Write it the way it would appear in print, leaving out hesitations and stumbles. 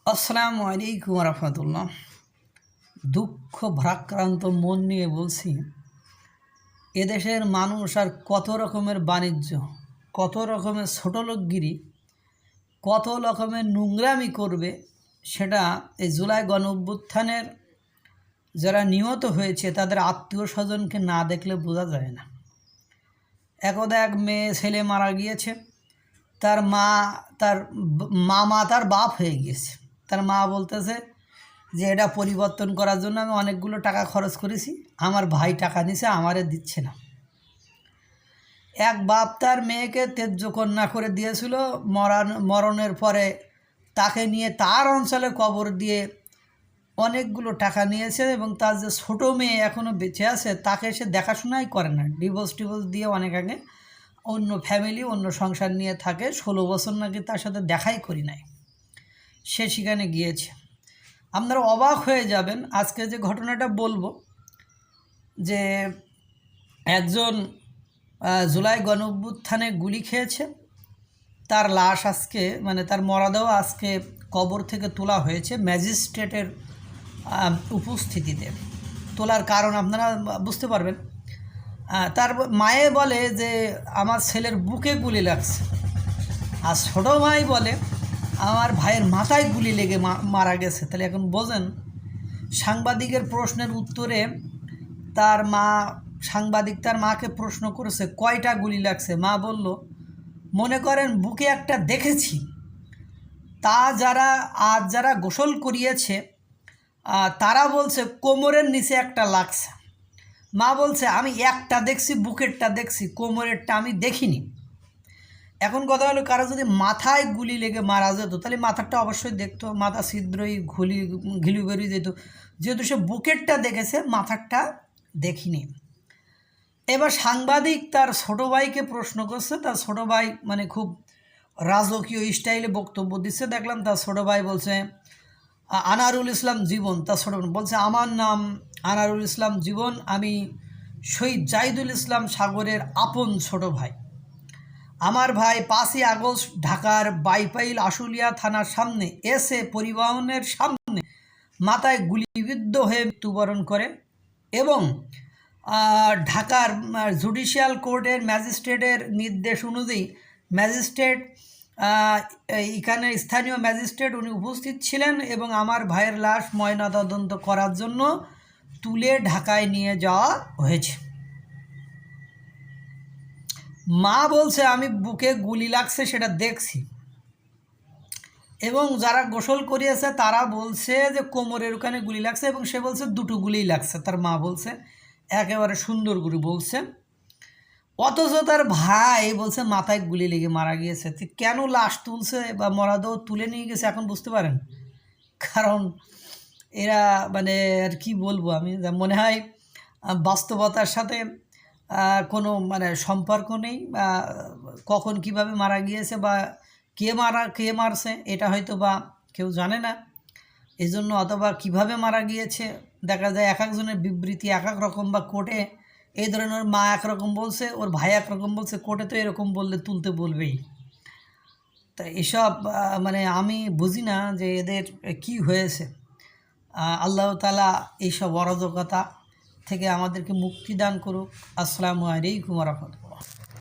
আসসালামু আলাইকুম রহমতুল্লাহ। দুঃখ ভারাক্রান্ত মন নিয়ে বলছি, এদেশের মানুষ আর কত রকমের বাণিজ্য, কত রকমের ছোটলোকগিরি, কত রকমের নোংরামি করবে, সেটা এই জুলাই গণ অভ্যুত্থানের যারা নিহত হয়েছে তাদের আত্মীয় স্বজনকে না দেখলে বোঝা যায় না। একদা এক মেয়ে ছেলে মারা গিয়েছে, তার মামা তার বাপ হয়ে গিয়েছে। তার মা বলতেছে যে এটা পরিবর্তন করার জন্য আমি অনেকগুলো টাকা খরচ করেছি, আমার ভাই টাকা নিছে, আমারে দিচ্ছে না। এক বাপ তার মেয়েকে তেজ্য কন্যা করে দিয়েছিল, মরণের পরে তাকে নিয়ে তার অঞ্চলে কবর দিয়ে অনেকগুলো টাকা নিয়েছে, এবং তার যে ছোটো মেয়ে এখনও বেঁচে আছে তাকে সে দেখাশোনাই করে না। ডিভোর্স দিয়ে অনেক আগে অন্য ফ্যামিলি, অন্য সংসার নিয়ে থাকে। 16 বছর নাকি তার সাথে দেখাই করি নাই, সে সেখানে গিয়েছে। আপনারা অবাক হয়ে যাবেন আজকে যে ঘটনাটা বলবো, যে একজন জুলাই গণ অভ্যুত্থানে গুলি খেয়েছে, তার লাশ আজকে তার মরদেহ আজকে কবর থেকে তোলা হয়েছে ম্যাজিস্ট্রেটের উপস্থিতিতে। তোলার কারণ আপনারা বুঝতে পারবেন। তার মায়ে বলে যে আমার ছেলের বুকে গুলি লাগছে, আর ছোটো ভাই বলে আমার ভাইয়ের মাথায় গুলি লেগে মারা গেছে। তাহলে এখন বোঝেন, সাংবাদিকের প্রশ্নের উত্তরে সাংবাদিক তার মাকে প্রশ্ন করেছে কয়টা গুলি লাগছে। মা বলল, মনে করেন বুকে একটা দেখেছি, যারা গোসল করিয়েছে তারা বলছে কোমরের নিচে একটা লাগছে। মা বলছে আমি একটা দেখছি, বুকেরটা দেখছি, কোমরেরটা আমি দেখিনি। এখন কথা হলো, কারো যদি মাথায় গুলি লেগে মারা যেত তাহলে মাথাটা অবশ্যই দেখতো, মাথা ছিদ্রই ঘিলু বেরিয়ে যেত। যেহেতু সে বুকেরটা দেখেছে, মাথারটা দেখিনি। এবার সাংবাদিক তার ছোটো ভাইকে প্রশ্ন করছে। তার ছোটো ভাই খুব রাজকীয় স্টাইলে বক্তব্য দিচ্ছে। দেখলাম তার ছোটো ভাই বলছে আনারুল ইসলাম জীবন। তার ছোটো বলছে আমার নাম আনারুল ইসলাম জীবন, আমি শহীদ জাহিদুল ইসলাম সাগরের আপন ছোটো ভাই। আমার ভাই 5ই আগস্ট ঢাকার বাইপাইল আশুলিয়া থানার সামনে এসে পরিবহনের সামনে মাথায় গুলিবিদ্ধ হয়ে মৃত্যুবরণ করে, এবং ঢাকার জুডিশিয়াল কোর্টের ম্যাজিস্ট্রেটের নির্দেশ অনুযায়ী এখানে স্থানীয় ম্যাজিস্ট্রেট উনি উপস্থিত ছিলেন, এবং আমার ভাইয়ের লাশ ময়নাতদন্ত করার জন্য তুলে ঢাকায় নিয়ে যাওয়া হয়েছে। মা বলছে আমি বুকে গুলি লাগছে সেটা দেখছি, এবং যারা গোসল করিয়েছে তারা বলছে যে কোমরের ওখানে গুলি লাগছে, এবং সে বলছে দুটো গুলিই লাগছে। তার মা বলছে একেবারে সুন্দর করে বলছে। অথচ তার ভাই বলছে মাথায় গুলি লেগে মারা গিয়েছে। কেন লাশ তুলছে বা মরদেহ তুলে নিয়ে গেছে এখন বুঝতে পারেন। কারণ এরা আর কি বলবো আমি, মনে হয় বাস্তবতার সাথে কোনো সম্পর্ক নেই, কখন কিভাবে মারা গিয়েছে বা কে মারছে এটা হয়তো বা কেউ জানে না। এই জন্য অথবা কিভাবে মারা গিয়েছে দেখা যায় এক একজনের বিবৃতি এক এক রকম, বা কোর্টে এই ধরনের মা একরকম বলছে, ওর ভাই একরকম বলছে, কোর্টে তো এরকম বললে তুলতে বলবেই। তা এসব আমি বুঝি না যে এদের কি হয়েছে। আল্লাহ তাআলা এইসব অরাজকতা থেকে আমাদেরকে মুক্তি দান করুক। আসসালামু আলাইকুম ওয়া রাহমাতুল্লাহ।